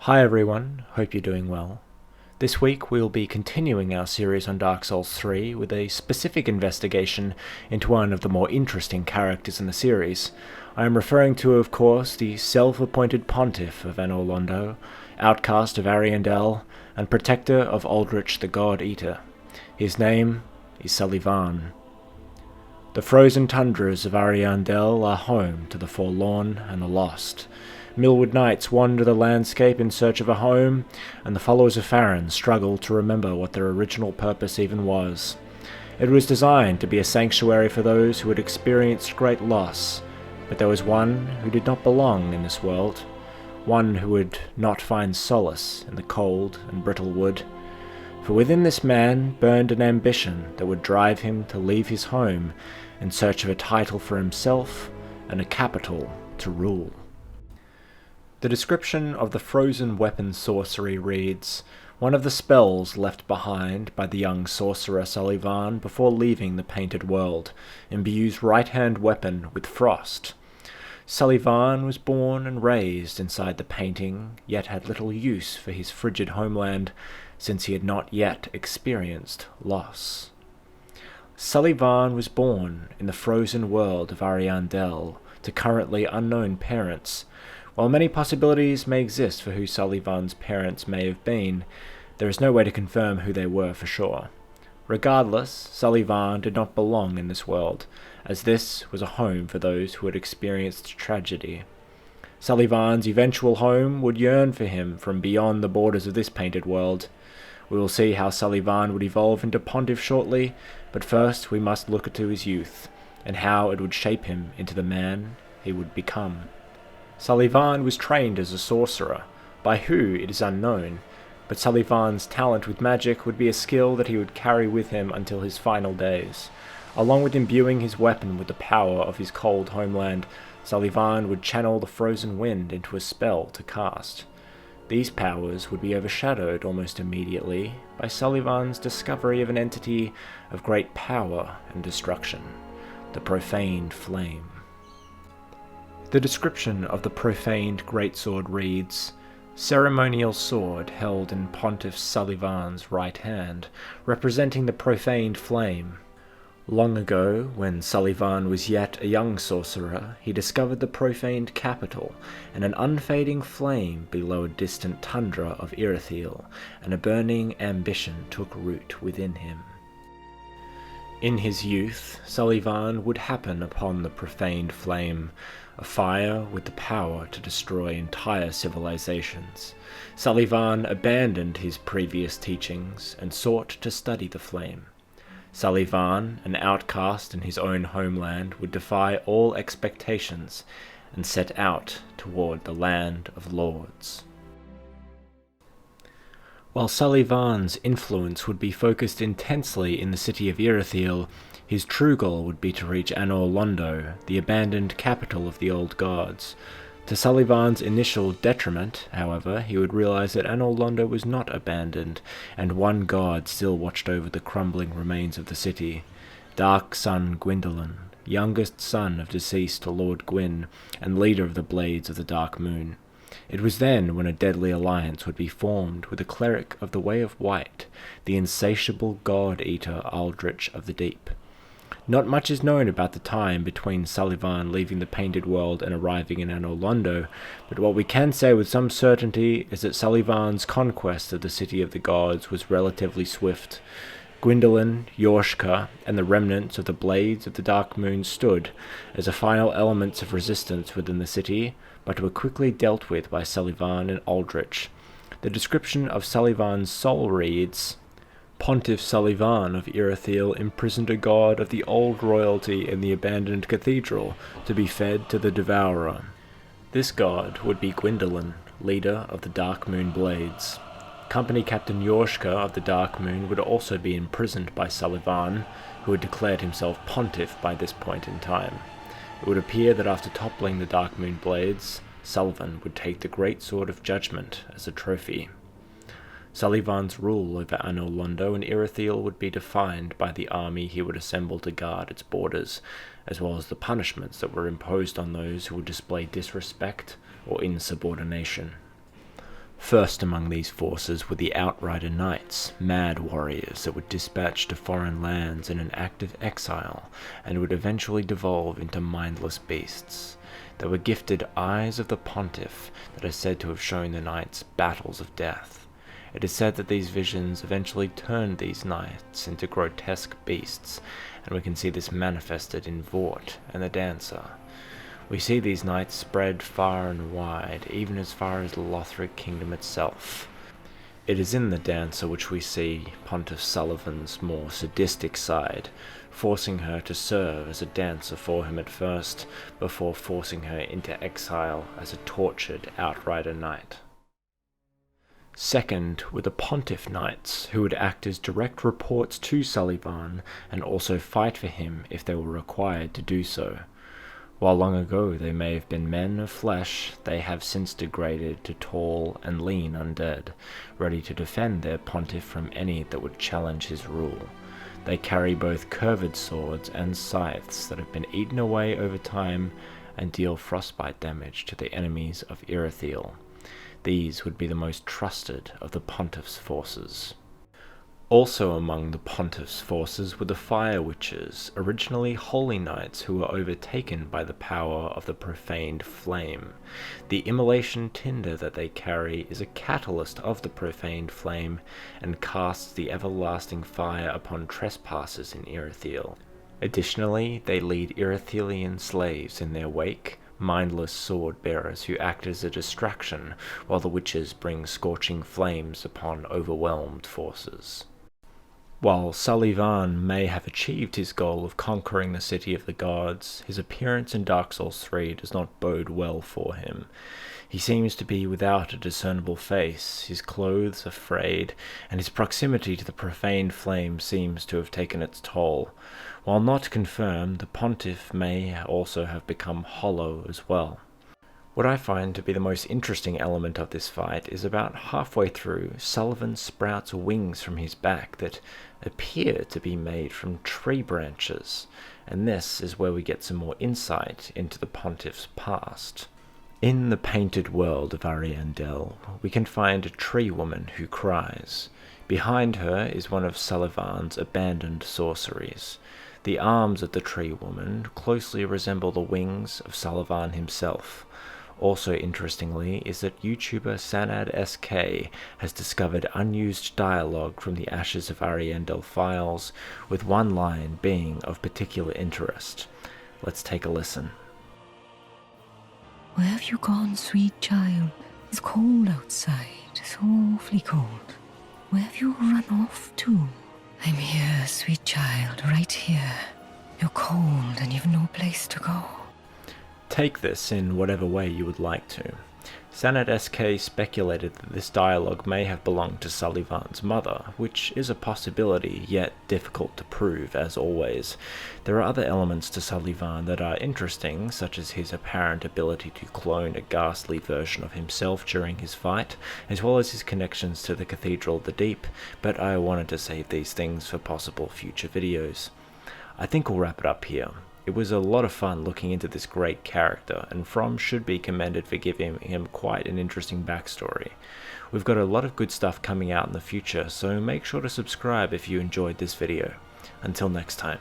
Hi everyone, hope you're doing well. This week we'll be continuing our series on Dark Souls 3 with a specific investigation into one of the more interesting characters in the series. I am referring to, of course, the self-appointed Pontiff of Anor Londo, Outcast of Ariandel, and Protector of Aldrich the God Eater. His name is Sulyvahn. The frozen tundras of Ariandel are home to the forlorn and the lost. Millwood knights wander the landscape in search of a home, and the followers of Farron struggle to remember what their original purpose even was. It was designed to be a sanctuary for those who had experienced great loss, but there was one who did not belong in this world, one who would not find solace in the cold and brittle wood. For within this man burned an ambition that would drive him to leave his home in search of a title for himself and a capital to rule. The description of the frozen weapon sorcery reads, one of the spells left behind by the young sorcerer Sulyvahn before leaving the painted world, imbues right-hand weapon with frost. Sulyvahn was born and raised inside the painting, yet had little use for his frigid homeland, since he had not yet experienced loss. Sulyvahn was born in the frozen world of Ariandel to currently unknown parents. While many possibilities may exist for who Sulyvahn's parents may have been, there is no way to confirm who they were for sure. Regardless, Sulyvahn did not belong in this world, as this was a home for those who had experienced tragedy. Sulyvahn's eventual home would yearn for him from beyond the borders of this painted world. We will see how Sulyvahn would evolve into Pontiff shortly, but first we must look to his youth, and how it would shape him into the man he would become. Sulyvahn was trained as a sorcerer, by who it is unknown, but Sulyvahn's talent with magic would be a skill that he would carry with him until his final days. Along with imbuing his weapon with the power of his cold homeland, Sulyvahn would channel the frozen wind into a spell to cast. These powers would be overshadowed almost immediately by Sulyvahn's discovery of an entity of great power and destruction, the profaned flame. The description of the profaned greatsword reads, ceremonial sword held in Pontiff Sulyvahn's right hand, representing the profaned flame. Long ago, when Sulyvahn was yet a young sorcerer, he discovered the profaned capital, and an unfading flame below a distant tundra of Irithyll, and a burning ambition took root within him. In his youth, Sulyvahn would happen upon the profaned flame, a fire with the power to destroy entire civilizations. Sulyvahn abandoned his previous teachings and sought to study the flame. Sulyvahn, an outcast in his own homeland, would defy all expectations and set out toward the land of lords. While Sulyvahn's influence would be focused intensely in the city of Irithyll, his true goal would be to reach Anor Londo, the abandoned capital of the old gods. To Sulyvahn's initial detriment, however, he would realize that Anor Londo was not abandoned, and one god still watched over the crumbling remains of the city. Dark son Gwyndolin, youngest son of deceased Lord Gwyn, and leader of the Blades of the Dark Moon. It was then when a deadly alliance would be formed with a cleric of the Way of White, the insatiable god-eater Aldrich of the Deep. Not much is known about the time between Sulyvahn leaving the Painted World and arriving in Anor Londo, but what we can say with some certainty is that Sulyvahn's conquest of the City of the Gods was relatively swift. Gwyndolin, Yorshka, and the remnants of the Blades of the Dark Moon stood as the final elements of resistance within the city, but were quickly dealt with by Sulyvahn and Aldrich. The description of Sulyvahn's soul reads, Pontiff Sulyvahn of Irithyll imprisoned a god of the old royalty in the abandoned cathedral to be fed to the devourer. This god would be Gwyndolin, leader of the Dark Moon Blades. Company Captain Yorshka of the Dark Moon would also be imprisoned by Sulyvahn, who had declared himself Pontiff by this point in time. It would appear that after toppling the Dark Moon Blades, Sulyvahn would take the Great Sword of Judgment as a trophy. Sulyvahn's rule over Anor Londo and Irithyll would be defined by the army he would assemble to guard its borders, as well as the punishments that were imposed on those who would display disrespect or insubordination. First among these forces were the Outrider Knights, mad warriors that were dispatched to foreign lands in an act of exile and would eventually devolve into mindless beasts. They were gifted eyes of the Pontiff that are said to have shown the knights battles of death. It is said that these visions eventually turned these knights into grotesque beasts, and we can see this manifested in Vort and the Dancer. We see these knights spread far and wide, even as far as Lothric Kingdom itself. It is in the Dancer which we see Pontiff Sulyvahn more sadistic side, forcing her to serve as a dancer for him at first, before forcing her into exile as a tortured Outrider Knight. Second were the Pontiff Knights, who would act as direct reports to Sulyvahn and also fight for him if they were required to do so. While long ago they may have been men of flesh, they have since degraded to tall and lean undead, ready to defend their pontiff from any that would challenge his rule. They carry both curved swords and scythes that have been eaten away over time and deal frostbite damage to the enemies of Irithyll. These would be the most trusted of the Pontiff's forces. Also among the Pontiff's forces were the Fire Witches, originally holy knights who were overtaken by the power of the profaned flame. The immolation tinder that they carry is a catalyst of the profaned flame and casts the everlasting fire upon trespassers in Irithyll. Additionally, they lead Irithyllian slaves in their wake, mindless sword-bearers who act as a distraction while the witches bring scorching flames upon overwhelmed forces. While Sulyvahn may have achieved his goal of conquering the city of the gods, his appearance in Dark Souls 3 does not bode well for him. He seems to be without a discernible face, his clothes are frayed, and his proximity to the profaned flame seems to have taken its toll. While not confirmed, the Pontiff may also have become hollow as well. What I find to be the most interesting element of this fight is about halfway through, Sulyvahn sprouts wings from his back that appear to be made from tree branches, and this is where we get some more insight into the Pontiff's past. In the painted world of Ariandel, we can find a tree woman who cries. Behind her is one of Sulyvahn's abandoned sorceries. The arms of the tree woman closely resemble the wings of Sulyvahn himself. Also interestingly is that YouTuber Sanadsk has discovered unused dialogue from the Ashes of Ariandel files, with one line being of particular interest. Let's take a listen. Where have you gone, sweet child? It's cold outside, so awfully cold. Where have you run off to? I'm here, sweet child, right here. You're cold and you've no place to go. Take this in whatever way you would like to. Sanadsk speculated that this dialogue may have belonged to Sulyvahn's mother, which is a possibility, yet difficult to prove, as always. There are other elements to Sulyvahn that are interesting, such as his apparent ability to clone a ghastly version of himself during his fight, as well as his connections to the Cathedral of the Deep, but I wanted to save these things for possible future videos. I think we'll wrap it up here. It was a lot of fun looking into this great character, and From should be commended for giving him quite an interesting backstory. We've got a lot of good stuff coming out in the future, so make sure to subscribe if you enjoyed this video. Until next time.